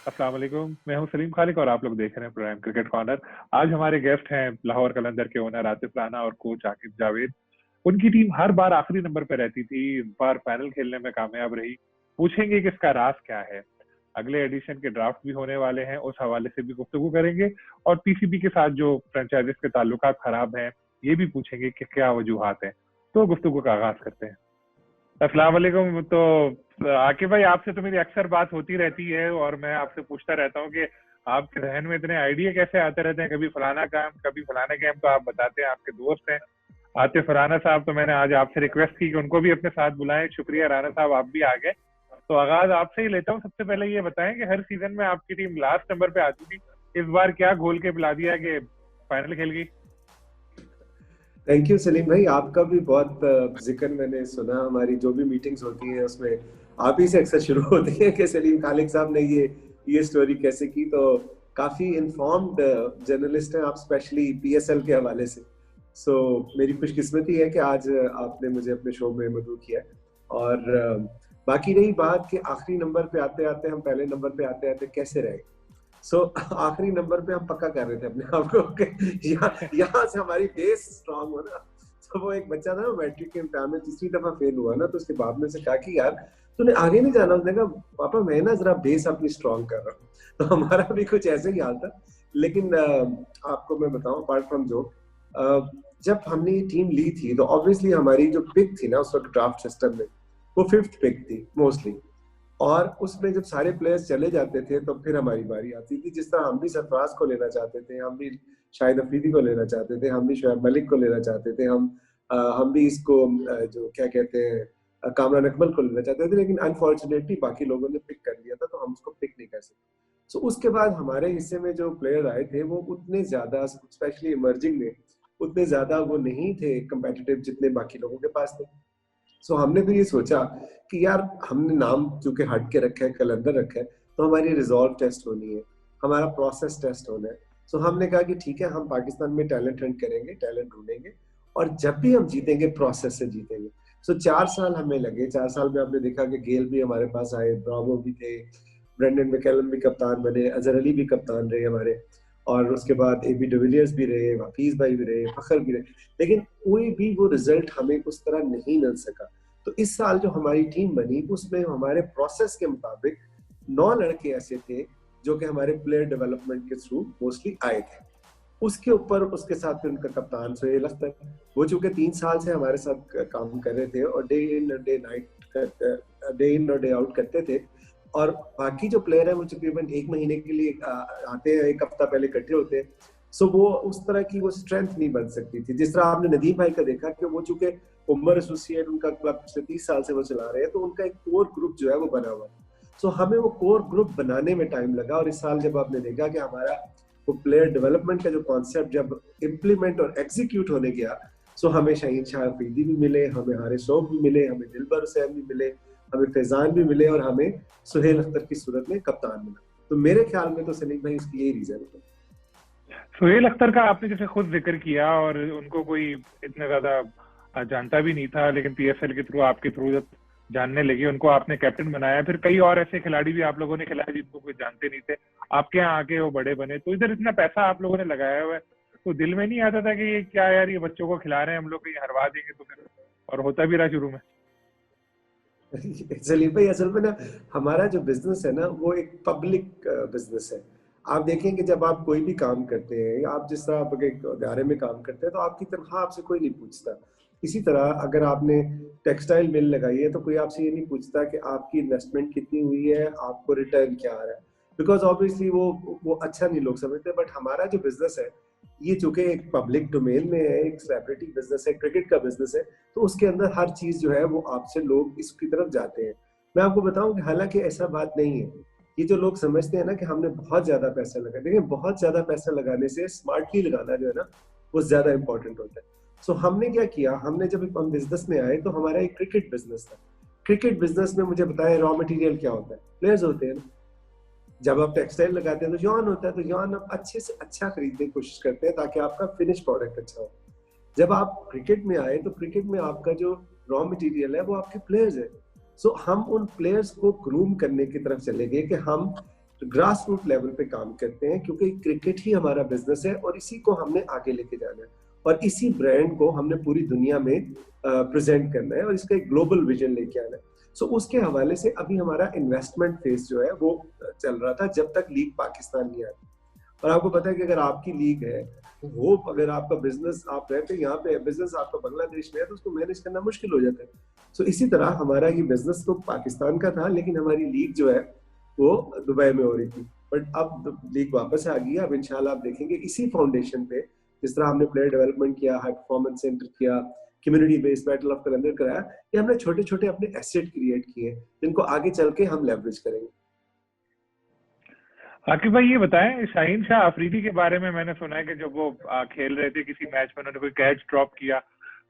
अस्सलाम वालेकुम। मैं हूं सलीम खालिक और आप लोग देख रहे हैं प्रोग्राम क्रिकेट कॉर्नर। आज हमारे गेस्ट हैं लाहौर कलंदर के ओनर आतिफ राना और कोच आकिब जावेद। उनकी टीम हर बार आखिरी नंबर पर रहती थी, इस बार फाइनल खेलने में कामयाब रही। पूछेंगे कि इसका राज क्या है। अगले एडिशन के ड्राफ्ट भी होने वाले हैं, उस हवाले से भी गुफ्तगू करेंगे। और पीसीबी के साथ जो फ्रेंचाइजीज के ताल्लुकात खराब हैं, ये भी पूछेंगे कि क्या वजूहात हैं। तो गुफ्तगू का आगाज करते हैं। अस्सलाम वालेकुम। तो आकिब भाई, आपसे तो मेरी अक्सर बात होती रहती है और मैं आपसे पूछता रहता हूँ कि आपके जहन में इतने आइडिया कैसे आते रहते हैं, कभी फलाना काम कभी फलाना गेम, तो आप बताते हैं आपके दोस्त हैं आतिफ राना साहब। तो मैंने आज आपसे रिक्वेस्ट की कि उनको भी अपने साथ बुलाएं। शुक्रिया राना साहब, आप भी आ गए। तो आगाज आपसे ही लेता हूँ। सबसे पहले ये बताएं कि हर सीजन में आपकी टीम लास्ट नंबर पे आती थी, इस बार क्या घोल के पिला दिया कि फाइनल खेल गई? थैंक यू सलीम भाई, आपका भी बहुत जिक्र मैंने सुना। हमारी जो भी मीटिंग्स होती हैं उसमें आप ही से अक्सर शुरू होती है कि सलीम खालिक साहब ने ये स्टोरी कैसे की। तो काफी इन्फॉर्म्ड जर्नलिस्ट हैं आप, स्पेशली पीएसएल के हवाले से। सो मेरी खुशकिस्मती है कि आज आपने मुझे अपने शो में मदऊ किया। और बाकी रही बात कि आखिरी नंबर पे आते आते हम पहले नंबर पे आते आते कैसे रहे। आखिरी नंबर पे हम पक्का कर रहे थे अपने आप को कि यहाँ से हमारी बेस स्ट्रांग हो ना। तो वो एक बच्चा था, मैट्रिक के इम्तिहान में तीसरी दफा फेल हुआ ना, तो उसके बाप ने उसे कहा कि यार तूने आगे नहीं जाना। उसने कहा पापा मैं ना जरा बेस अपनी स्ट्रांग कर रहा हूँ। तो हमारा भी कुछ ऐसे ही हाल था। लेकिन आपको मैं बताऊं, अपार्ट फ्रॉम जो जब हमने ये टीम ली थी तो ऑब्वियसली हमारी जो पिक थी ना उस वक्त ड्राफ्ट सिस्टम में, वो फिफ्थ पिक थी मोस्टली। और उसमें जब सारे प्लेयर्स चले जाते थे तो फिर हमारी बारी आती थी। जिस तरह हम भी सरफराज को लेना चाहते थे, हम भी शाहिद अफरीदी को लेना चाहते थे, हम भी शोएब मलिक को लेना चाहते थे, हम भी इसको जो क्या कहते हैं कामरान अकमल को लेना चाहते थे। लेकिन अनफॉर्चुनेटली बाकी लोगों ने पिक कर लिया था तो हम उसको पिक नहीं कर सकते। सो उसके बाद हमारे हिस्से में जो प्लेयर आए थे वो उतने ज्यादा, स्पेशली इमर्जिंग में, उतने ज्यादा वो नहीं थे कम्पिटिटिव जितने बाकी लोगों के पास थे। हमने फिर ये सोचा कि यार हमने नाम चूंकि हट के रखा है, कलंदर रखा है, तो हमारी रिजॉल्व टेस्ट होनी है, हमारा प्रोसेस टेस्ट होना है। हमने कहा कि ठीक है, हम पाकिस्तान में टैलेंट हंट करेंगे, टैलेंट ढूंढेंगे, और जब भी हम जीतेंगे प्रोसेस से जीतेंगे। 4 साल हमें लगे। 4 साल में आपने देखा कि गेल भी हमारे पास आए, ब्रावो भी थे, ब्रेंडन मैकलम भी कप्तान बने, अजहर अली भी कप्तान रहे हमारे, और उसके बाद एबी डिविलियर्स भी रहे, हफीज भाई भी रहे, फखर भी रहे। लेकिन कोई भी वो रिजल्ट हमें उस तरह नहीं मिल सका। तो इस साल जो हमारी टीम बनी उसमें हमारे प्रोसेस के मुताबिक 9 लड़के ऐसे थे जो कि हमारे प्लेयर डेवलपमेंट के थ्रू मोस्टली आए थे। उसके ऊपर उसके साथ फिर उनका कप्तान सुहेल अख्तर, वो चूंकि 3 साल से हमारे साथ काम कर रहे थे और डे इन और डे आउट करते थे। और बाकी जो प्लेयर है वो तकरीबन 1 महीने के लिए आते हैं, 1 हफ्ता पहले इकट्ठे होते हैं। वो उस तरह की वो स्ट्रेंथ नहीं बन सकती थी। जिस तरह आपने नदीम भाई का देखा कि वो चूंकि उमर एसोसिएट उनका क्लब पिछले 30 साल से वो चला रहे हैं, तो उनका एक कोर ग्रुप जो है वो बना हुआ है। हमें वो कोर ग्रुप बनाने में टाइम लगा। और इस साल जब आपने देखा कि हमारा वो प्लेयर डेवलपमेंट का जो कॉन्सेप्ट जब इम्प्लीमेंट और एग्जीक्यूट होने गया, हमें शाहीन शाह अफरीदी भी मिले, हमें हारिस रऊफ भी मिले, हमें दिलबर हुसैन भी मिले, हमें फैजान भी मिले, और हमें सुहेल अख्तर की सूरत में कप्तान मिला। तो मेरे ख्याल में तो सलीम भाई इसकी यही रीजन है। सुहेल अख्तर का आपने जैसे खुद जिक्र किया, और उनको कोई इतना ज्यादा जानता भी नहीं था, लेकिन पीएसएल के थ्रू, आपके थ्रू जब जानने लगे, उनको आपने कैप्टन बनाया। फिर कई और ऐसे खिलाड़ी भी आप लोगों ने खिलाए जिनको कोई जानते नहीं थे, आपके यहाँ आके वो बड़े बने। तो इधर इतना पैसा आप लोगों ने लगाया हुआ है, तो दिल में नहीं आता था कि ये क्या यार, ये बच्चों को खिला रहे हैं हम लोग, कहीं हरवा देंगे तो फिर? और होता भी रहा शुरू में। सलीम भाई, असल में ना हमारा जो बिजनेस है ना वो एक पब्लिक बिजनेस है। आप देखें कि जब आप कोई भी काम करते हैं, या आप जिस तरह आप एक इदारे में काम करते हैं, तो आपकी तनख्वाह आपसे कोई नहीं पूछता। इसी तरह अगर आपने टेक्सटाइल मिल लगाई है तो कोई आपसे ये नहीं पूछता कि आपकी इन्वेस्टमेंट कितनी हुई है, आपको रिटर्न क्या आ रहा है, बिकॉज ऑब्वियसली वो अच्छा नहीं लोग समझते। बट हमारा जो बिजनेस है ये चूंकि एक पब्लिक डोमेन में है, एक सेलिब्रिटी बिजनेस है, क्रिकेट का बिजनेस है, तो उसके अंदर हर चीज जो है वो आपसे लोग इसकी तरफ जाते हैं। मैं आपको बताऊं कि हालांकि ऐसा बात नहीं है। ये जो लोग समझते हैं ना कि हमने बहुत ज्यादा पैसा लगा, देखिए बहुत ज्यादा पैसा लगाने से स्मार्टली लगाना जो है ना वो ज्यादा इंपॉर्टेंट होता है। हमने क्या किया, हमने जब हम बिजनेस में आए तो हमारा एक क्रिकेट बिजनेस था। क्रिकेट बिजनेस में मुझे बताया रॉ मटेरियल क्या होता है, प्लेयर्स होते हैं। जब आप टेक्सटाइल लगाते हैं तो यॉन होता है, तो यॉन आप अच्छे से अच्छा खरीदने की कोशिश करते हैं ताकि आपका फिनिश प्रोडक्ट अच्छा हो। जब आप क्रिकेट में आए तो क्रिकेट में आपका जो रॉ मटेरियल है वो आपके प्लेयर्स है। हम उन प्लेयर्स को ग्रूम करने की तरफ चले गए कि हम ग्रास रूट लेवल पे काम करते हैं, क्योंकि क्रिकेट ही हमारा बिजनेस है और इसी को हमने आगे लेके जाना है और इसी ब्रांड को हमने पूरी दुनिया में प्रेजेंट करना है और इसका एक ग्लोबल विजन लेके आना है। सो उसके हवाले से अभी हमारा इन्वेस्टमेंट फेज जो है वो चल रहा था जब तक लीग पाकिस्तान नहीं आई। और आपको पता है कि अगर आपकी लीग है, वो अगर आपका बिजनेस, आप रहते यहाँ पे, बिजनेस आपका बांग्लादेश में है, तो उसको मैनेज करना मुश्किल हो जाता है। सो इसी तरह हमारा ये बिजनेस तो पाकिस्तान का था, लेकिन हमारी लीग जो है वो दुबई में हो रही थी। बट अब लीग वापस आ गई है। अब इंशाल्लाह आप देखेंगे इसी फाउंडेशन पे, जिस तरह हमने प्लेयर डेवलपमेंट किया, हाई परफॉर्मेंस सेंटर किया, कम्युनिटी बेस्ड बैटल ऑफ कलंदर कराया, ये हमने छोटे छोटे अपने एसेट क्रिएट किए जिनको आगे चल के हम लेवरेज करेंगे। आकिब भाई ये बताएं, शाहीन शाह अफरीदी के बारे में मैंने सुना है कि जब वो खेल रहे थे किसी मैच में, उन्होंने कोई कैच ड्रॉप किया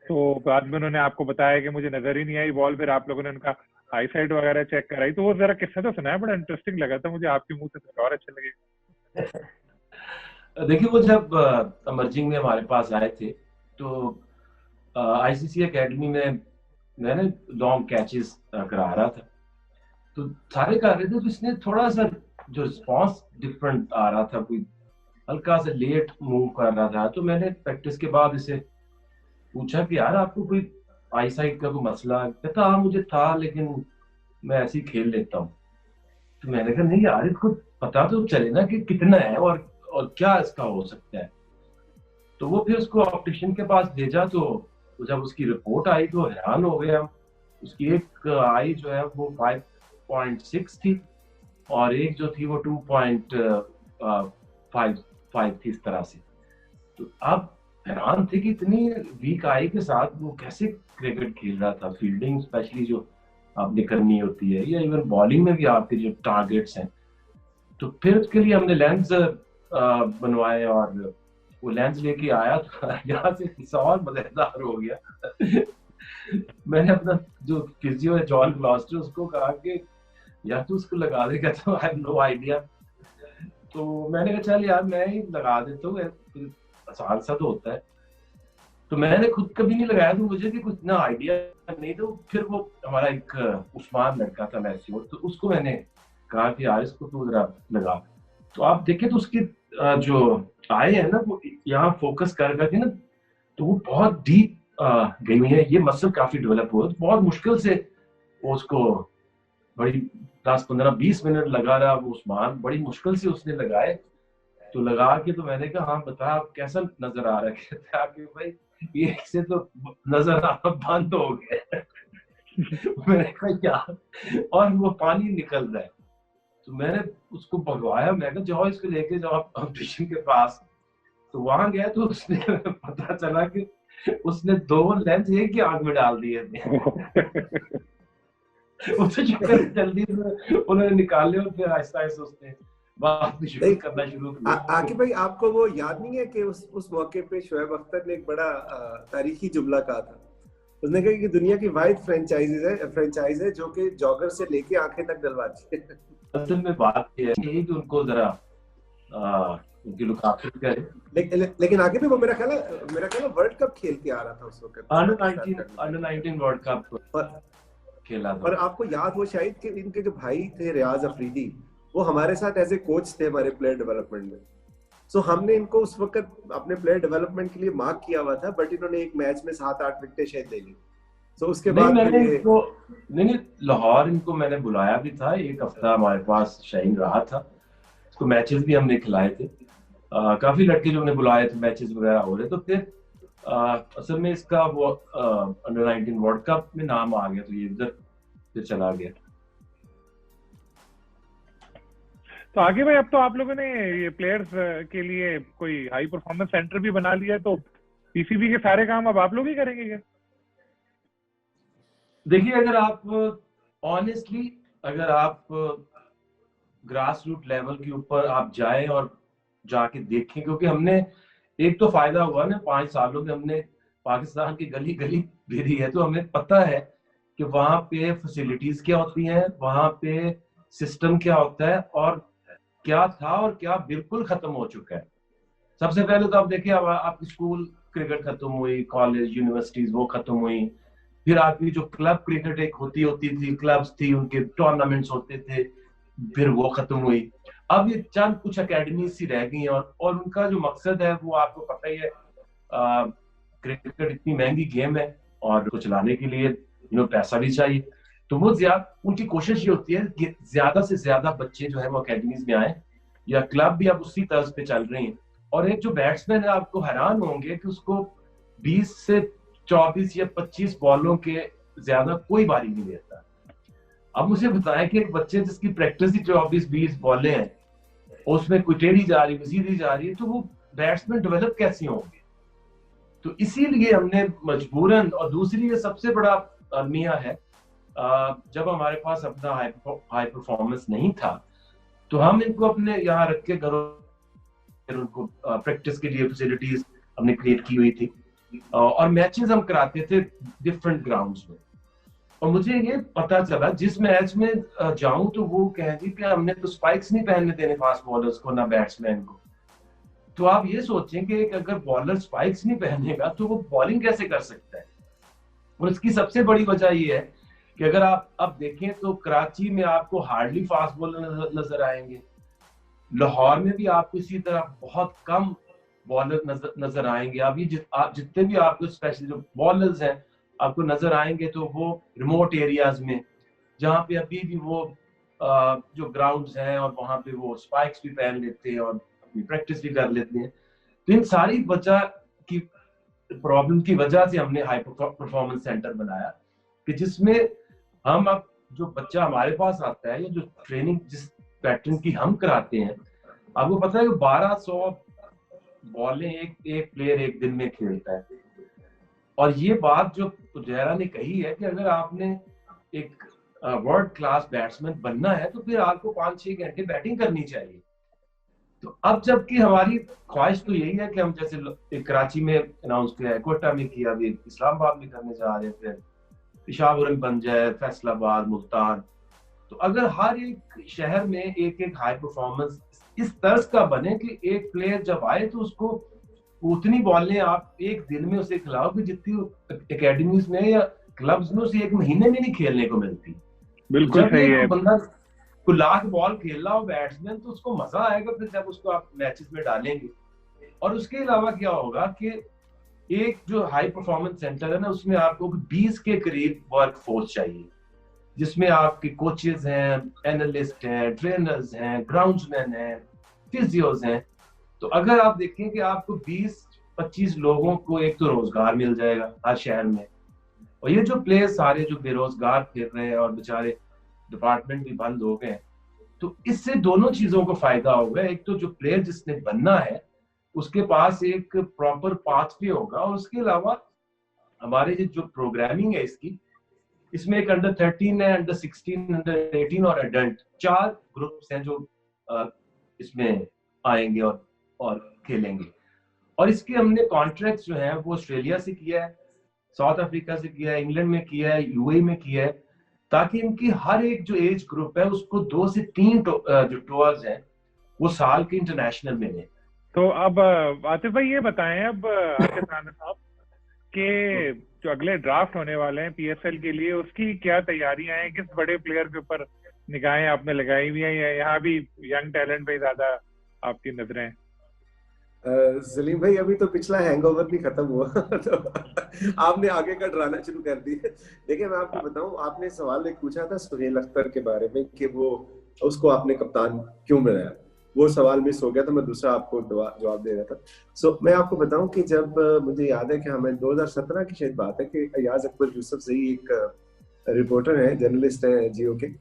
तो बाद में उन्होंने आपको बताया कि मुझे नजर ही नहीं आई बॉल, फिर आप लोगों ने उनका आई साइड वगैरह चेक कराई। तो वो जरा किस्सा तो सुना है, बड़ा इंटरेस्टिंग लगा था मुझे, आपके मुंह से तो और अच्छा लगे। देखिए वो जब अमर्जिंग में हमारे पास आए थे तो आईसीसी एकेडमी में मैंने लॉन्ग कैचेस करा रहा था, तो सारे कर रहे थे, तो इसने थोड़ा सा जो रिस्पॉन्स डिफरेंट आ रहा था, कोई हल्का सा लेट मूव कर रहा था। तो मैंने प्रैक्टिस के बाद इसे पूछा कि यार आपको कोई आई साइड का कोई मसला? कहता हाँ मुझे था, लेकिन मैं ऐसे ही खेल लेता हूँ। तो मैंने कहा नहीं यार, इसको पता तो चले ना कि कितना है और क्या इसका हो सकता है। तो वो फिर उसको ऑप्टिशियन के पास भेजा, तो जब उसकी रिपोर्ट आई तो हैरान हो गया। उसकी एक आई जो है वो 5.6 थी और एक जो थी वो 2.55 थी, इस तरह से। तो आप हैरान थे कि इतनी वीक आई के साथ वो कैसे क्रिकेट खेल रहा था। फील्डिंग स्पेशली जो आपने करनी होती है, या इवन बॉलिंग में भी आपके जो टारगेट्स हैं। तो फिर उसके लिए हमने लेंस बनवाए और वो लेंस लेके आया, तो यहाँ से किस्सा और मजेदार हो गया। मैंने अपना जो फिजियो है जॉन ग्लॉस्टर, उसको कहा कि यार तू उसको लगा देगा, तो आई हैव नो आइडिया। तो मैंने कहा चल यार मैं ही लगा देता हूँ, आसान सा तो होता है। तो मैंने खुद कभी नहीं लगाया, तो मुझे भी कुछ ना आइडिया नहीं। तो फिर वो हमारा एक उस्मान लड़का था मैस्योर, तो उसको मैंने कहा कि यार इसको तू जरा लगा। तो आप देखें तो उसकी जो आए है ना, वो यहाँ फोकस कर करके ना, तो वो बहुत डीप गई हुई है। ये मसल काफी डेवलप हुआ, तो बहुत मुश्किल से वो उसको बड़ी 10-15-20 मिनट लगा रहा वो उस्मान, बड़ी मुश्किल से उसने लगाए। तो लगा के तो मैंने कहा हाँ बता आप कैसा नजर आ रहा है? कहता है कि भाई ये से तो नजर आना बंद हो गया। मैंने कहा क्या? और वो पानी निकल रहा है। तो मैंने उसको भगवाया, मैं कहा जाओ इसको लेके जाओ आप ऑप्टिशियन के पास। तो वहां गया तो उसने पता चला कि उसने 2 लेंस एक ही आग में डाल दिए थे। उसे जल्दी उन्होंने निकाले और फिर आहिस्ता आहिस्ता उसने बात भी शुरू करना शुरू किया। आकिब भाई आपको वो याद नहीं है कि उस मौके पे शोएब अख्तर ने एक बड़ा तारीखी जुमला कहा था? उसने कहा कि दुनिया की वाइड फ्रेंचाइज है जो कि जॉगर से लेके आंखें तक डलवाती है। असल में बात ये है कि उनको जरा उनकी लुक आफ्टर करे। लेकिन आगे भी वो मेरा ख्याल है वर्ल्ड कप खेल के आ रहा था उस वक्त, अंडर 19 वर्ल्ड कप खेला था। और आपको याद हो शायद कि इनके जो भाई थे रियाज अफरीदी, वो हमारे साथ एज ए कोच थे हमारे प्लेयर डेवलपमेंट में। सो हमने इनको उस वक्त अपने प्लेयर डेवलपमेंट के लिए मार्क किया हुआ था, बट इन्होंने एक मैच में 7-8 विकेटें शायद ले ली। सो उसके बाद मैंने इनको नहीं लाहौर इनको मैंने बुलाया भी था, एक हफ्ता हमारे पास शाहीन रहा था। इसको मैचेस भी हमने खिलाए थे, काफी लड़के जो हमने बुलाए थे, मैचेस वगैरह हो रहे। तो फिर असल में इसका वो अंडर 19 वर्ल्ड कप में नाम आ गया, तो ये इधर फिर चला गया। तो आगे भाई अब तो आप लोगों ने ये प्लेयर्स के लिए कोई हाई परफॉर्मेंस सेंटर भी बना लिया है, तो पीसीबी के सारे काम अब आप लोग ही करेंगे क्या? देखिए अगर आप ऑनेस्टली अगर आप ग्रास रूट लेवल के ऊपर आप जाएं और जाके देखें, क्योंकि हमने एक तो फायदा हुआ ना 5 सालों में हमने पाकिस्तान की गली गली फिरी है, तो हमें पता है कि वहां पे फैसिलिटीज क्या होती हैं, वहां पे सिस्टम क्या होता है, और क्या था और क्या बिल्कुल खत्म हो चुका है। सबसे पहले तो आप देखिए आपकी स्कूल क्रिकेट खत्म हुई, कॉलेज यूनिवर्सिटीज वो खत्म हुई, फिर आपकी जो क्लब क्रिकेट एक होती थी, क्लब्स थी, उनके टूर्नामेंट्स होते थे, फिर वो खत्म हुई। अब ये चंद कुछ एकेडमी सी रह गई हैं और उनका जो मकसद है वो आपको पता ही है, क्रिकेट इतनी महंगी गेम है और उसको चलाने के लिए पैसा भी चाहिए, तो वो उनकी कोशिश ये होती है कि ज्यादा से ज्यादा बच्चे जो है वो अकेडमीज में आए, या क्लब भी अब उसी तर्ज पे चल रही हैं। और एक जो बैट्समैन है, आपको हैरान होंगे कि उसको 20 से 24 या 25 बॉलों के ज्यादा कोई बारी नहीं देता। अब मुझे बताएं कि एक बच्चे जिसकी प्रैक्टिस ही 24-20 बॉलें हैं, उसमें कोई टेढ़ी जा रही है, सीधी जा रही है, तो वो बैट्समैन डेवलप कैसे होंगे? तो इसीलिए हमने मजबूरन, और दूसरी ये सबसे बड़ा अलमिया है, जब हमारे पास अपना हाई परफॉर्मेंस नहीं था तो हम इनको अपने यहाँ रख के घरों, उनको प्रैक्टिस के लिए फैसिलिटीज हमने क्रिएट की हुई थी, और मैचेस हम कराते थे डिफरेंट ग्राउंड्स में। और मुझे ये पता चला जिस मैच में जाऊं तो वो कहें जी कि हमने तो स्पाइक्स नहीं पहनने देने फास्ट बॉलर्स को, ना बैट्समैन को। तो आप ये सोचें कि अगर बॉलर स्पाइक्स नहीं पहनेगा तो वो बॉलिंग कैसे कर सकता है? और इसकी सबसे बड़ी वजह ये है कि अगर आप अब देखें तो कराची में आपको हार्डली फास्ट बॉलर नजर आएंगे, लाहौर में भी आपको इसी तरह बहुत कम बॉलर नजर आएंगे। अब ये जितने भी आपको स्पेशली जो बॉलर्स हैं आपको नजर आएंगे तो वो रिमोट एरियाज में, जहाँ पे अभी भी वो जो ग्राउंड्स हैं और वहां पे वो स्पाइक्स भी पहन लेते हैं और अपनी प्रैक्टिस भी कर लेते हैं। तो इन सारी वजह की प्रॉब्लम की वजह से हमने हाई परफॉर्मेंस सेंटर बनाया कि जिसमें हम अब जो बच्चा हमारे पास आता है या जो ट्रेनिंग जिस पैटर्न की हम कराते हैं, आपको पता है कि 1200 बॉलें एक प्लेयर एक दिन में खेलता है। और ये बात जो जहरा ने कही है कि अगर आपने एक वर्ल्ड क्लास बैट्समैन बनना है तो फिर आपको 5-6 घंटे बैटिंग करनी चाहिए। तो अब जबकि हमारी ख्वाहिश तो यही है कि हम जैसे कराची में अनाउंस किया है, कोटा में किया, अभी इस्लामाबाद में करने जा रहे हैं, फिर पेशावर बन जाए, फैसलाबाद, मुल्तान। तो अगर हर एक शहर में एक एक हाई परफॉर्मेंस इस तर्ज का बने कि एक प्लेयर जब आए तो उसको उतनी बॉलें आप एक दिन में उसे खिलाओ कि जितनी एकेडमीज में या क्लब्स में उसे एक महीने में नहीं खेलने को मिलती। बिल्कुल सही है। बंदा को लाख बॉल खेल रहा हो बैट्समैन, तो उसको मजा आएगा फिर जब उसको आप मैचेस में डालेंगे। और उसके अलावा क्या होगा कि एक जो हाई परफॉर्मेंस सेंटर है ना, उसमें आपको 20 के करीब वर्क फोर्स चाहिए, जिसमें आपके कोचेज हैं, एनालिस्ट हैं, ट्रेनर्स हैं, ग्राउंड्समैन हैं, फिजियोज हैं। तो अगर आप देखें कि आपको 20-25 लोगों को एक तो रोजगार मिल जाएगा हर शहर में, और ये जो प्लेयर्स सारे जो बेरोजगार फिर रहे हैं और बेचारे डिपार्टमेंट भी बंद हो गए, तो इससे दोनों चीजों को फायदा होगा। एक तो जो प्लेयर जिसने बनना है उसके पास एक प्रॉपर पाथवे होगा, और उसके अलावा हमारे जो प्रोग्रामिंग है इसमें एक अंडर 13 है, अंडर 16, अंडर 18 और एडल्ट 4 ग्रुप्स हैं जो इसमें आएंगे और खेलेंगे। और इसके हमने कॉन्ट्रैक्ट जो है वो ऑस्ट्रेलिया से किया है, साउथ अफ्रीका से किया है, इंग्लैंड में किया है, यूएई में किया है, ताकि इनकी हर एक जो एज ग्रुप है उसको 2 से 3 जो टूर्स हैं वो साल के इंटरनेशनल मिले। तो अब आतिफ भाई ये बताएं, अब आतिफ राना साहब के जो अगले ड्राफ्ट होने वाले हैं पीएसएल के लिए, उसकी क्या तैयारियां हैं? किस बड़े प्लेयर के ऊपर निगाहें आपने लगाई हुई हैं, या यहाँ भी यंग टैलेंट पे ज्यादा आपकी नजरें? सलीम भाई, अभी तो पिछला हैंगओवर नहीं खत्म हुआ तो आपने आगे का डराना शुरू कर दिया। देखिए मैं आपको बताऊं, आपने सवाल एक पूछा था सुहेल अख्तर के बारे में कि वो उसको आपने कप्तान क्यों बनाया, वो सवाल मिस हो गया तो मैं दूसरा आपको जवाब दे रहा था। सो मैं आपको बताऊं कि जब मुझे याद है कि हमें 2017 की शायद बात है कि अयाज अकबर यूसुफ सही एक रिपोर्टर है, जर्नलिस्ट है जियो के,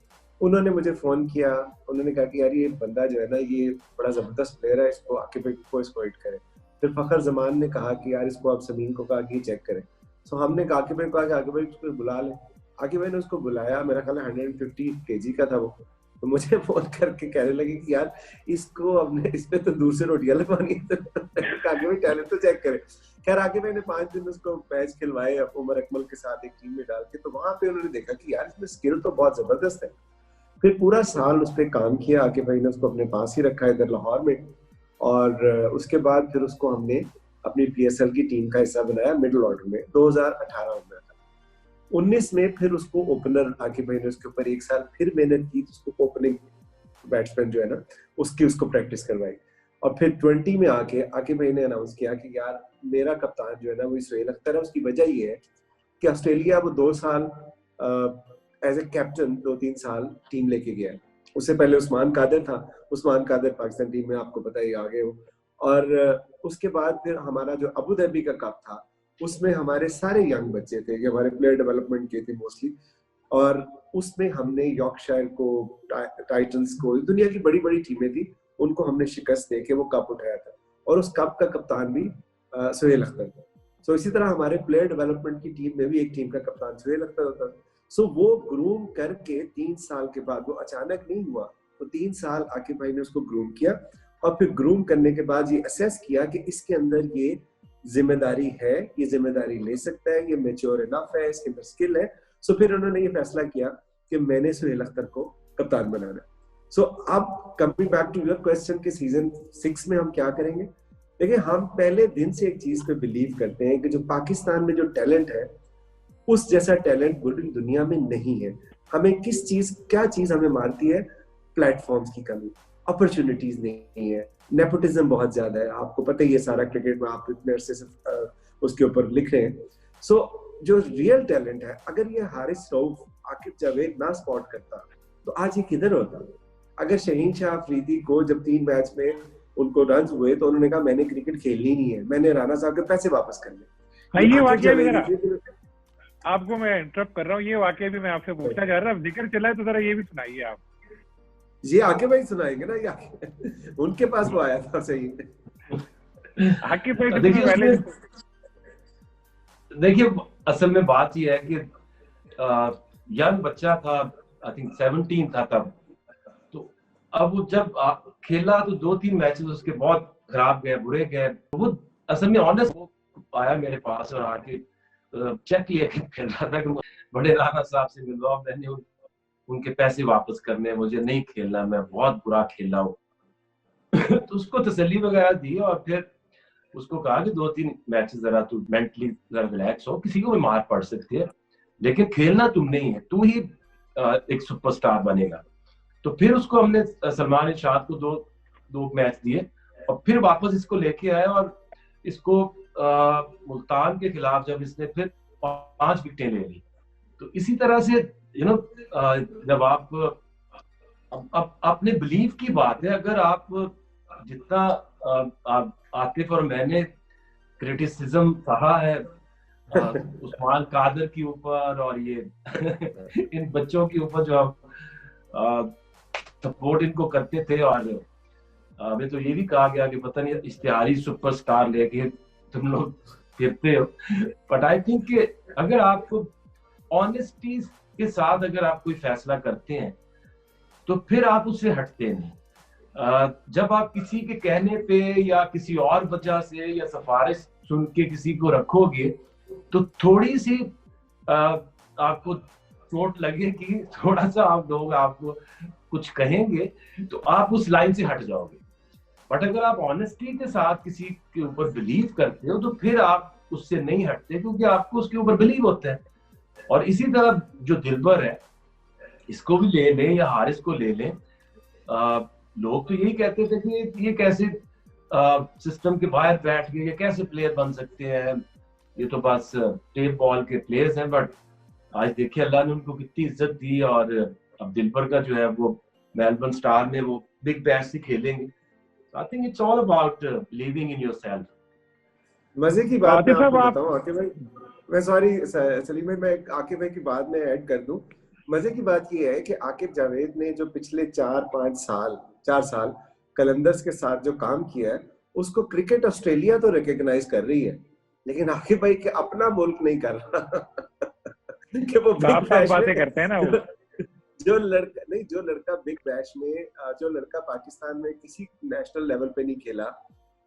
उन्होंने मुझे फोन किया। उन्होंने कहा कि यार ये बंदा जो है ना ये बड़ा जबरदस्त प्लेयर है, इसको आकिब को इसको हिट करें। फिर फखर जमान ने कहा कि यार इसको आप समीन को कहा कि चेक करें। सो हमने आकिब को कहा कि आकिब भाई उसको बुला लें। आकिब भाई ने उसको बुलाया, मेरा ख्याल है 150 kg का था वो। तो मुझे फोन करके कहने लगे कि यार इसको हमने इस पे तो दूर से रोटियां लगवानी है, तो आकिब भाई टैलेंट तो चेक करें। खैर आकिब भाई ने 5 दिन उसको मैच खिलवाए उमर अकमल के साथ एक टीम में डाल के, तो वहां पे उन्होंने देखा कि यार इसमें स्किल तो बहुत जबरदस्त है। फिर पूरा साल उस पर काम किया, आकिब भाई ने उसको अपने पास ही रखा इधर लाहौर में, और उसके बाद फिर उसको हमने अपनी पीएसएल की टीम का हिस्सा बनाया मिडिल ऑर्डर में। 2018 में था, 19 में फिर उसको ओपनर आकिब भाई ने उसके ऊपर 1 साल फिर मेहनत की, उसको ओपनिंग बैट्समैन जो है ना, उसको प्रैक्टिस करवाई। और फिर 20 में आके भाई ने अनाउंस किया कि यार मेरा कप्तान जो है ना वो सुहेल अख्तर है। उसकी वजह ये है कि ऑस्ट्रेलिया वो 2 साल एज ए कैप्टन 2-3 साल टीम लेके गया है। उससे पहले उस्मान कादर था, उस्मान कादर पाकिस्तान टीम में आपको पता ही आगे हो। और उसके बाद फिर हमारा जो अबू धाबी का कप था उसमें हमारे सारे यंग बच्चे थे, ये हमारे प्लेयर डेवलपमेंट के थे मोस्टली, और उसमें हमने यॉर्कशायर को, टाइटंस को, दुनिया की बड़ी बड़ी टीमें थी, उनको हमने शिकस्त दे के वो कप उठाया था। और उस कप का कप्तान भी सुहेल अख्तर था। सो इसी तरह हमारे प्लेयर डेवलपमेंट की टीम में भी एक टीम का कप्तान सुहेल अख्तर होता था। सो वो ग्रूम करके 3 साल के बाद, वो अचानक नहीं हुआ, तो 3 साल आकिब भाई ने उसको ग्रूम किया। और फिर ग्रूम करने के बाद ये असेस किया कि इसके अंदर ये जिम्मेदारी है, ये जिम्मेदारी ले सकता है, ये मैच्योर इनफ है, इसके अंदर स्किल है। सो फिर उन्होंने ये फैसला किया कि मैंने सुहेल अख्तर को कप्तान बनाना है। सो अब coming back to your question कि सीजन 6 में हम क्या करेंगे, देखिए हम पहले दिन से एक चीज पे बिलीव करते हैं कि जो पाकिस्तान में जो टैलेंट है उस जैसा टैलेंट पूरी दुनिया में नहीं है। हमें क्या चीज हमें मारती है, प्लेटफॉर्म्स की कमी, अपॉर्चुनिटीज नहीं है, नेपोटिज्म बहुत ज्यादा है। आपको पता ही है सारा क्रिकेट में, आप इतने अरसे से उसके ऊपर लिख रहे हैं। सो जो रियल टैलेंट है, अगर ये हारिस रऊफ, आकिब जावेद ना स्पॉट करता तो आज ये किधर होता। अगर शहीन शाह अफरीदी को जब 3 मैच में उनको रन हुए तो उन्होंने कहा मैंने क्रिकेट खेलनी नहीं है, मैंने राणा साहब के पैसे वापस करने। ये वाकया भी जरा, आपको मैं इंटरप्ट कर रहा हूँ, ये वाकया भी मैं आपसे पूछना चाह रहा हूँ, जिक्र चला है तो जरा ये भी सुनाइए आप। ये आके भाई सुनाएंगे ना, ये उनके पास वो आया था। सही आकिब भाई पहले देखिए, असल में बात ये है कि यंग बच्चा था, आई थिंक 17 था तब, तो अब वो जब खेला तो 2-3 मैचेस उसके बहुत खराब गए, बुरे गए। वो असल में ऑनेस्ट आया मेरे पास और आके चेक लेके खेल रहा था कि बड़े राणा साहब से मिलवा, मैंने उनके पैसे वापस करने, मुझे नहीं खेलना, मैं बहुत बुरा खेला हूँ। तो उसको तसल्ली वगैरह दी और फिर उसको कहा कि 2-3 मैचेस जरा तू मेंटली जरा रिलैक्स हो, किसी को भी मार पड़ सकती है लेकिन खेलना तुम नहीं है, तू ही एक सुपरस्टार बनेगा। तो फिर उसको हमने सलमान इरशाद को दो मैच दिए और फिर वापस इसको लेके आए और इसको मुल्तान के खिलाफ जब इसने फिर 5 विकेटें ले ली, तो इसी तरह से जब आप अपने बिलीव की बात है, अगर आप जितना आतिफ और मैंने क्रिटिसिज्म सहा है उस्मान कादर के ऊपर और ये इन बच्चों के ऊपर जो हम सपोर्ट इनको करते थे, और हमें तो ये भी कहा गया कि पता नहीं इश्तिहारी सुपरस्टार लेके तुम लोग फिरते हो, बट आई थिंक कि अगर आपको ऑनेस्टी के साथ अगर आप कोई फैसला करते हैं तो फिर आप उससे हटते नहीं। जब आप किसी के कहने पे या किसी और वजह से या सिफारिश सुन के किसी को रखोगे तो थोड़ी सी आपको चोट लगेगी, थोड़ा सा आप लोग आपको कुछ कहेंगे तो आप उस लाइन से हट जाओगे। बट अगर आप ऑनेस्टी के साथ किसी के ऊपर बिलीव करते हो तो फिर आप उससे नहीं हटते, क्योंकि आपको उसके ऊपर बिलीव होता है। और इसी तरह जो दिलबर है, इसको भी ले लें या हारिस को ले लें, लोग तो यही कहते थे कि ये कैसे सिस्टम के बाहर बैठ गए, ये कैसे प्लेयर बन सकते हैं, ये तो बस टेप बॉल के प्लेयर्स हैं। बट आज देखिए अल्लाह ने उनको कितनी इज्जत दी और अब दिलबर का जो है वो मेलबर्न स्टार में वो बिग बैश से खेलेंगे। I think it's all about believing in yourself. मजे की बात मैं आपको बताऊं आकिब भाई, मैं सॉरी सलीम भाई, मैं आकिब भाई की बात में ऐड कर दूं। मजे की बात ये है कि आकिब जावेद ने जो पिछले 4 साल कलंदर्स के साथ जो काम किया है, उसको क्रिकेट ऑस्ट्रेलिया तो रिकॉग्नाइज कर रही है, लेकिन आकिब भाई के अपना मुल्क नहीं कर रहा कि वो बातें करते हैं ना वो। जो लड़का बिग बैश में, जो लड़का पाकिस्तान में किसी नेशनल लेवल पे नहीं खेला,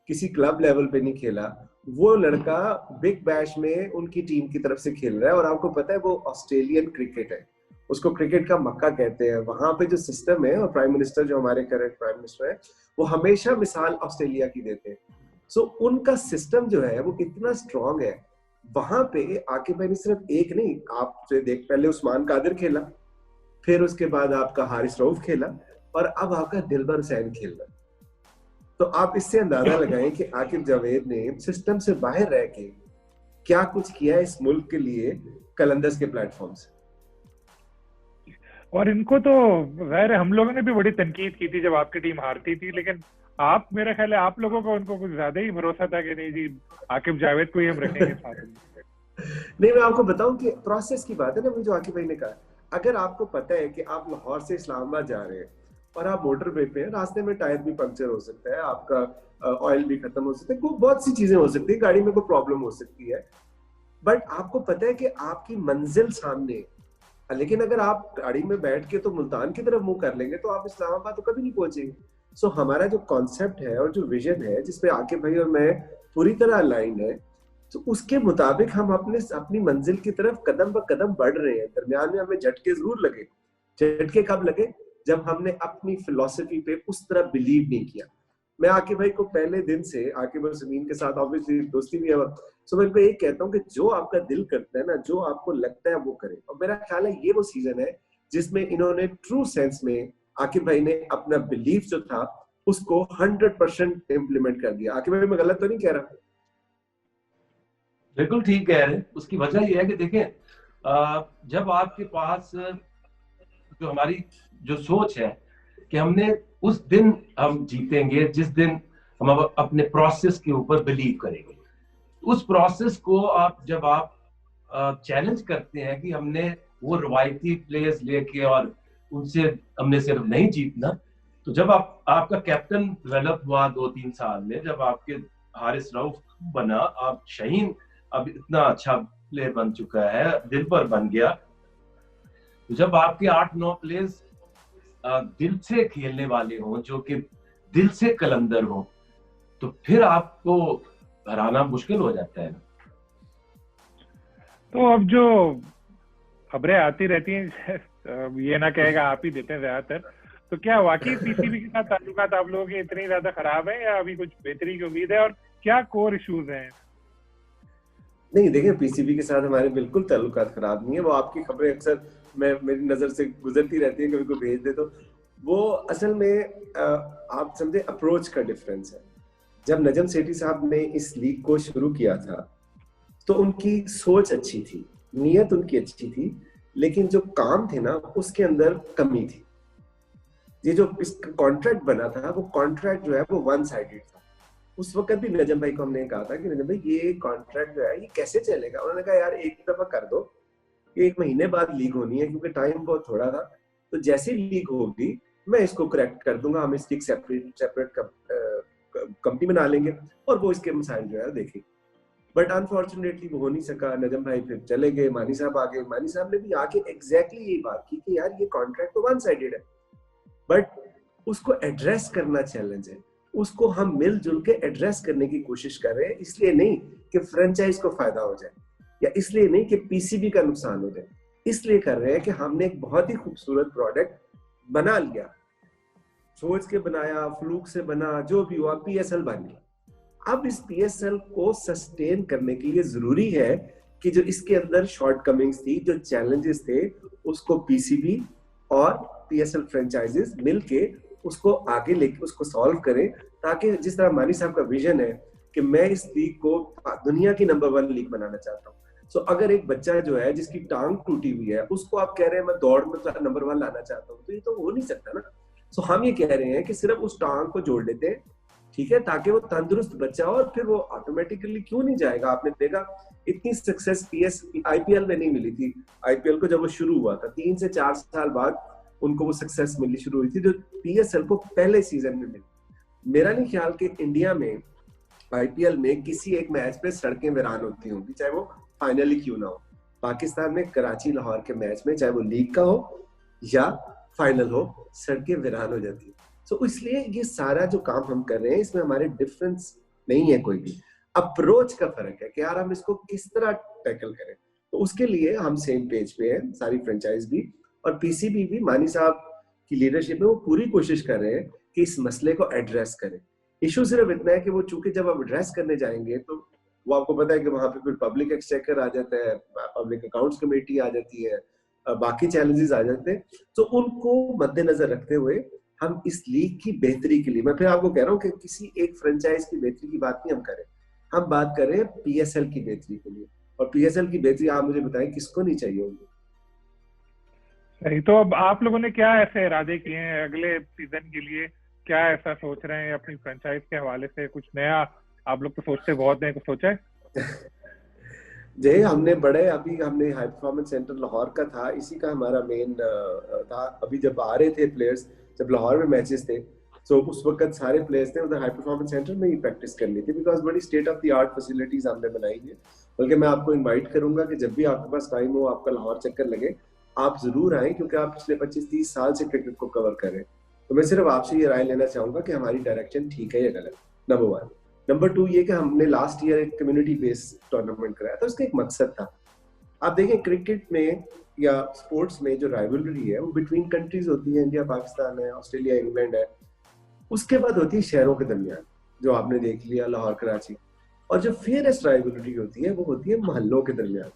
किसी क्लब लेवल पे नहीं खेला, वो लड़का बिग बैश में उनकी टीम की तरफ से खेल रहा है। और आपको पता है वो ऑस्ट्रेलियन क्रिकेट है, उसको क्रिकेट का मक्का कहते हैं। वहां पे जो सिस्टम है, और प्राइम मिनिस्टर जो हमारे करंट प्राइम मिनिस्टर है, वो हमेशा मिसाल ऑस्ट्रेलिया की देते हैं। सो उनका सिस्टम जो है वो कितना स्ट्रांग है। वहां पे आके मैंने सिर्फ एक नहीं, आप देख, पहले उस्मान कादिर खेला, फिर उसके बाद आपका हारिस रऊफ खेला, और अब आपका दिलबर हुसैन खेल रहा है। तो आप इससे अंदाजा लगाएं कि आकिब जावेद ने सिस्टम से बाहर रह के क्या कुछ किया इस मुल्क के लिए कलंदर्स के प्लेटफॉर्म से। और इनको तो खैर हम लोगों ने भी बड़ी तनकीद की थी जब आपकी टीम हारती थी, लेकिन आप, मेरा ख्याल है आप लोगों को उनको कुछ ज्यादा ही भरोसा था कि नहीं जी आकिब जावेद को ही हम रखेंगे साथ में। नहीं, मैं आपको बताऊं कि प्रोसेस की बात है ना, जो आकिब भाई ने कहा, अगर आपको पता है कि आप लाहौर से इस्लामाबाद जा रहे हैं और आप मोटर वे पे हैं, रास्ते में टायर भी पंक्चर हो सकता है, आपका ऑयल भी खत्म हो सकता है, बहुत सी चीजें हो सकती है, गाड़ी में कोई प्रॉब्लम हो सकती है, बट आपको पता है कि आपकी मंजिल सामने है। लेकिन अगर आप गाड़ी में बैठ के तो मुल्तान की तरफ मुंह कर लेंगे तो आप इस्लामाबाद तो कभी नहीं पहुंचेंगे। सो हमारा जो कॉन्सेप्ट है और जो विजन है जिसपे आकिब भाई और मैं पूरी तरह अलाइन है, तो उसके मुताबिक हम अपनी मंजिल की तरफ कदम ब कदम बढ़ रहे हैं। दरमियान में हमें झटके जरूर लगे। झटके कब लगे? जब हमने अपनी फिलॉसफी पे उस तरह बिलीव नहीं किया। मैं आकिब भाई को पहले दिन से, आकिब और जमीन के साथ ऑब्वियसली दोस्ती भी है, सो मैं इनको एक कहता हूँ कि जो आपका दिल करता है ना, जो आपको लगता है वो करें। और मेरा ख्याल है ये वो सीजन है जिसमें इन्होंने ट्रू सेंस में, आकिब भाई ने अपना बिलीफ जो था उसको 100% इम्प्लीमेंट कर दिया। आकिब भाई मैं गलत तो नहीं कह रहा? बिल्कुल ठीक कह रहे हैं। उसकी वजह यह है कि देखें, जब आपके पास जो हमारी जो सोच है कि हमने उस दिन हम जीतेंगे जिस दिन हम अपने प्रोसेस के ऊपर बिलीव करेंगे, उस प्रोसेस को जब आप चैलेंज करते हैं कि हमने वो रवायती प्लेयर्स लेके और उनसे हमने सिर्फ नहीं जीतना, तो जब आपका कैप्टन डेवलप हुआ 2-3 साल में, जब आपके हारिस रऊफ बना, आप शाहीन अब इतना अच्छा प्लेयर बन चुका है, दिलबर बन गया, तो जब आपके 8-9 प्लेयर्स दिल से खेलने वाले हों, जो कि दिल से कलंदर हों, तो फिर आपको हराना मुश्किल हो जाता है। तो अब जो खबरें आती रहती हैं, ये ना कहेगा आप ही देते हैं ज्यादातर, तो क्या वाकई पीसीबी के साथ ताल्लुकात आप लोगों के इतने ज्यादा खराब है या अभी कुछ बेहतरी की उम्मीद है, और क्या कोर इश्यूज हैं? नहीं, देखिए पीसीबी के साथ हमारे बिल्कुल ताल्लुकात खराब नहीं है। वो आपकी खबरें अक्सर मेरी नजर से गुजरती रहती है, कभी कोई भेज दे, तो वो असल में आप समझे अप्रोच का डिफरेंस है। जब नजम सेठी साहब ने इस लीग को शुरू किया था तो उनकी सोच अच्छी थी, नीयत उनकी अच्छी थी, लेकिन जो काम थे ना उसके अंदर कमी थी। ये जो इसका कॉन्ट्रैक्ट बना था, वो कॉन्ट्रैक्ट जो है वो वन साइडेड था। उस वक्त भी नजम भाई को हमने कहा था कि नजम भाई ये कॉन्ट्रैक्ट जो है ये कैसे चलेगा? उन्होंने कहा यार एक दफा कर दो, ये 1 महीने बाद लीग होनी है क्योंकि टाइम बहुत थोड़ा था, तो जैसे लीग होगी मैं इसको करेक्ट कर दूंगा, हम इसकी सेपरेट कंपनी बना लेंगे और वो इसके मसाइल जो है देखेंगे। बट अनफॉर्चुनेटली वो हो नहीं सका। नजम भाई फिर चले गए, मानी साहब आ गए। मानी साहब ने भी आके एग्जैक्टली यही बात की कि यार ये कॉन्ट्रैक्ट तो वन साइडेड है, बट उसको एड्रेस करना चैलेंज है, उसको हम मिलजुल के एड्रेस करने की कोशिश कर रहे हैं। इसलिए नहीं कि फ्रेंचाइज को फायदा हो जाए, या इसलिए नहीं कि पीसीबी का नुकसान हो जाए, इसलिए कर रहे हैं कि हमने एक बहुत ही खूबसूरत प्रोडक्ट बना लिया, सोच के बनाया, फ्लूक से बना, जो भी हुआ, पीएसएल बन गया। अब इस पीएसएल को सस्टेन करने के लिए जरूरी है कि जो इसके अंदर शॉर्टकमिंग्स थी, जो चैलेंजेस थे, उसको पीसीबी और पीएसएल फ्रेंचाइजेस मिलके उसको आगे लेके उसको सॉल्व करें, ताकि जिस तरह मानी साहब का विजन है कि मैं इस लीग को दुनिया की नंबर 1 लीग बनाना चाहता हूँ। सो अगर एक बच्चा जो है जिसकी टांग टूटी हुई है, उसको आप कह रहे हैं मैं दौड़ में नंबर 1 लाना चाहता हूँ, तो ये तो हो नहीं सकता ना। सो हम ये कह रहे हैं कि सिर्फ उस टांग को जोड़ लेते हैं, ठीक है, ताकि वो तंदुरुस्त बच्चा हो, और फिर वो ऑटोमेटिकली क्यों नहीं जाएगा। आपने देखा इतनी सक्सेस आईपीएल में नहीं मिली थी। आईपीएल को जब वो शुरू हुआ था 3 से 4 साल बाद उनको वो सक्सेस मिलनी शुरू हुई थी, जो पीएसएल को पहले सीजन में मिली। मेरा नहीं ख्याल कि इंडिया में आईपीएल में किसी एक मैच पे सड़कें वीरान होती होंगी, चाहे वो फाइनल ही क्यों ना हो। पाकिस्तान में कराची लाहौर के मैच में, चाहे वो लीग का हो या फाइनल हो, सड़कें वीरान हो जाती है। तो इसलिए ये सारा जो काम हम कर रहे हैं, इसमें हमारे डिफरेंस नहीं है, कोई भी अप्रोच का फर्क है कि यार हम इसको किस तरह टैकल करें। तो उसके लिए हम सेम पेज पे हैं, सारी फ्रेंचाइज भी और पीसीबी भी। मानी साहब की लीडरशिप में वो पूरी कोशिश कर रहे हैं कि इस मसले को एड्रेस करें। इशू सिर्फ इतना है कि वो चूंकि जब आप एड्रेस करने जाएंगे तो वो आपको पता है कि वहां पे फिर पब्लिक एक्सचेकर आ जाता है, पब्लिक अकाउंट्स कमेटी आ जाती है, बाकी चैलेंजेस आ जाते हैं। तो उनको मद्देनजर रखते हुए हम इस लीग की बेहतरी के लिए, मैं फिर आपको कह रहा हूँ कि किसी एक फ्रेंचाइज की बेहतरी की बात नहीं हम करें, हम बात करें पीएसएल की बेहतरी के लिए। और पीएसएल की बेहतरी आप मुझे बताएं किसको नहीं चाहिए होगी। सही। तो अब आप लोगों ने क्या ऐसे इरादे किए हैं अगले सीजन के लिए? क्या ऐसा सोच रहे हैं अपनी फ्रेंचाइज के हवाले से? कुछ नया आप लोग तो सोचते बहुत हैं, कुछ सोचा है? जय, हमने हाई परफॉर्मेंस सेंटर लाहौर का था, इसी का हमारा मेन था। अभी जब आ रहे थे प्लेयर्स, जब लाहौर में मैचेस थे, तो उस वक्त सारे प्लेयर्स ने उधर हाई परफॉर्मेंस सेंटर में ही प्रैक्टिस करनी थी, बिकॉज बड़ी state of the art facilities हमने बनाई है। बल्कि मैं आपको इनवाइट करूंगा कि जब भी आपके पास टाइम हो, आपका लाहौर चक्कर लगे, आप जरूर आए, क्योंकि आप पिछले 25-30 साल से क्रिकेट को कवर कर रहे हैं। तो मैं सिर्फ आपसे ये राय लेना चाहूंगा कि हमारी डायरेक्शन ठीक है या गलत, नंबर 1। नंबर 2 ये कि हमने लास्ट ईयर एक कम्युनिटी बेस्ड टूर्नामेंट कराया था, उसका एक मकसद था। आप देखें क्रिकेट में या स्पोर्ट्स में जो राइवलरी है वो बिटवीन कंट्रीज होती है, इंडिया पाकिस्तान है, ऑस्ट्रेलिया इंग्लैंड है, उसके बाद होती है शहरों के दरमियान, जो आपने देख लिया लाहौर कराची। और जो फेयरेस्ट राइवलरी होती है वो होती है मोहल्लों के दरमियान,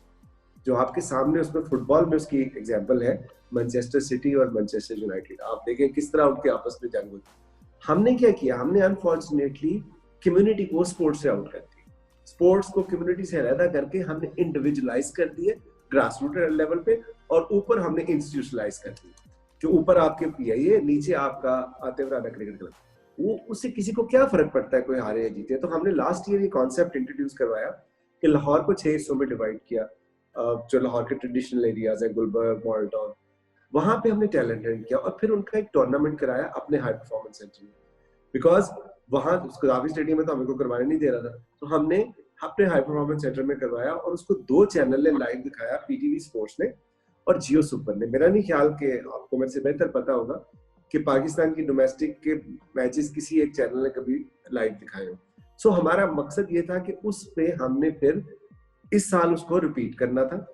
जो आपके सामने, उसमें फुटबॉल में उसकी एग्जांपल है मैनचेस्टर सिटी और मैनचेस्टर यूनाइटेड। आप देखें किस तरह उनके आपस में जंग होती है। हमने क्या किया, हमने अनफॉर्चुनेटली कम्युनिटी को स्पोर्ट्स से आउट कर दिया, स्पोर्ट्स को कम्युनिटी से अलग करके हमने इंडिविजुअलाइज कर दिए ग्रास रूट लेवल पे, और ऊपर हमने इंस्टीट्यूशनलाइज कर दिया कि ऊपर आपके पीआईए, नीचे आपका आतिफ राना क्रिकेट क्लब। वो उससे किसी को क्या फर्क पड़ता है कोई हारे या जीते। तो हमने लास्ट ईयर ये कॉन्सेप्ट इंट्रोड्यूस करवाया कि लाहौर को 6 हिस्सों में डिवाइड किया, जो लाहौर के ट्रेडिशनल एरियाज है, गुलबर्ग, मॉडल टाउन, वहां पे हमने टैलेंट ट्रेन किया और फिर उनका एक टूर्नामेंट कराया अपने हाई परफॉर्मेंस सेंटर में, बिकॉज वहां काफी स्टेडियम में तो हमें को करवाने नहीं दे रहा था। तो हमने अपने हाई परफॉर्मेंस सेंटर में करवाया और उसको 2 चैनल ने लाइव दिखाया, पीटीवी स्पोर्ट्स ने और जियो सुपर ने। मेरा नहीं ख्याल कि आपको मेरे से बेहतर पता होगा कि पाकिस्तान की डोमेस्टिक के मैचेस किसी एक चैनल ने कभी लाइव दिखाए हो। सो हमारा मकसद ये था कि उस पे हमने फिर इस साल उसको रिपीट करना था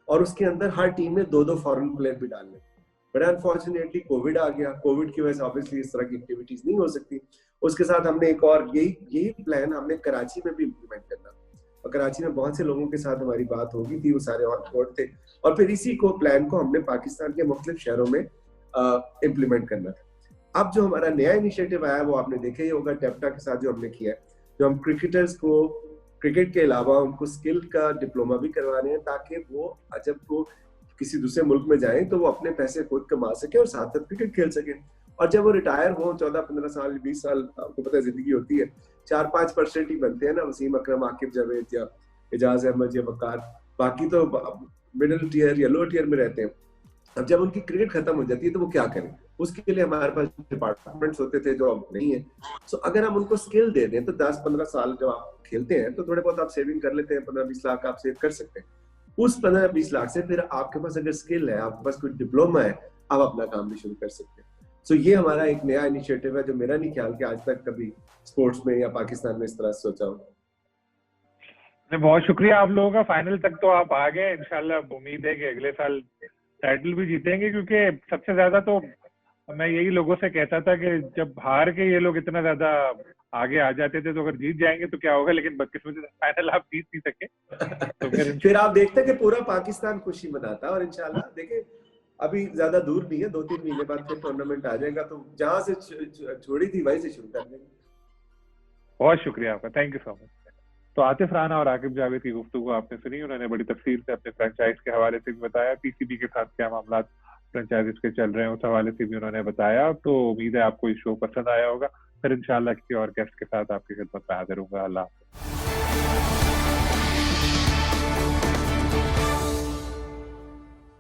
और उसके अंदर हर टीम में 2-2 फॉरेन प्लेयर भी डालने। बट अनफॉर्चुनेटली कोविड आ गया, कोविड की वजह से ऑब्वियसली इस तरह की एक्टिविटीज नहीं हो सकती। उसके साथ हमने एक और यही प्लान हमने कराची में भी इम्प्लीमेंट करना, और कराची में बहुत से लोगों के साथ हमारी बात हो गई थी, वो सारे ऑन बोर्ड थे, और फिर इसी को प्लान को हमने पाकिस्तान के मुख्तलिफ शहरों में इम्प्लीमेंट करना था। अब जो हमारा नया इनिशिएटिव आया वो आपने देखा ही होगा, टेप्टा के साथ जो हमने किया है, जो हम क्रिकेटर्स को क्रिकेट के अलावा उनको स्किल का डिप्लोमा भी करवा रहे हैं, ताकि वो जब वो किसी दूसरे मुल्क में जाएं तो वो अपने पैसे खुद कमा सके और साथ साथ क्रिकेट खेल सके। और जब वो रिटायर हो 14-15 साल 20 साल, आपको पता है जिंदगी होती है, 4-5% ही बनते हैं ना, वसीम अकरम, आकिब जावेद या एजाज अहमद या वकार, बाकी तो मिडिल टियर या लोअर टियर में रहते हैं। अब जब उनकी क्रिकेट खत्म हो जाती है तो वो क्या करें, उसके लिए हमारे पास डिपार्टमेंट्स होते थे जो अब नहीं है। सो अगर हम उनको स्किल दे दें तो 10-15 साल जब आप खेलते हैं तो थोड़े बहुत आप सेविंग कर लेते हैं, 15-20 लाख आप सेव कर सकते हैं। उस 15-20 लाख से फिर आपके पास अगर स्किल है, आपके पास कोई डिप्लोमा है, आप अपना काम भी शुरू कर सकते हैं। सो ये हमारा एक नया इनिशिएटिव है जो मेरा नहीं ख्याल कि आज तक कभी स्पोर्ट्स में या पाकिस्तान में इस तरह सोचा हो। बहुत शुक्रिया आप लोगों का, फाइनल तक तो आप आ गए। इंशाल्लाह उम्मीद है कि अगले साल टाइटल भी जीतेंगे, क्योंकि सबसे ज्यादा तो मैं यही लोगों से कहता था कि जब हार के ये लोग इतना ज्यादा आगे आ जाते थे तो अगर जीत जाएंगे तो क्या होगा, लेकिन बदकिस्मती से फाइनल आप जीत नहीं सके। तो फिर आप देखते कि पूरा पाकिस्तान खुशी मनाता, और इंशाल्लाह देखिए अभी ज्यादा दूर नहीं है, 2-3 महीने बाद फिर टूर्नामेंट आ जाएगा, तो जहां से छोड़ी थी वहीं से शुरू कर देंगे। बहुत शुक्रिया आपका, थैंक यू सो मच। तो आतिफ राना और आकिब जावेद की गुफ्तगू आपने सुनी, उन्होंने बड़ी तफसील से अपने फ्रेंचाइज के हवाले से भी बताया, पीसीबी के साथ क्या मामला फ्रेंचाइज के चल रहे हैं उस हवाले से भी उन्होंने बताया। तो उम्मीद है आपको इस शो पसंद आया होगा। फिर इंशाल्लाह किसी और गेस्ट के साथ आपकी खिदमत में हाजिर होगा। अल्लाह हाफ़िज़।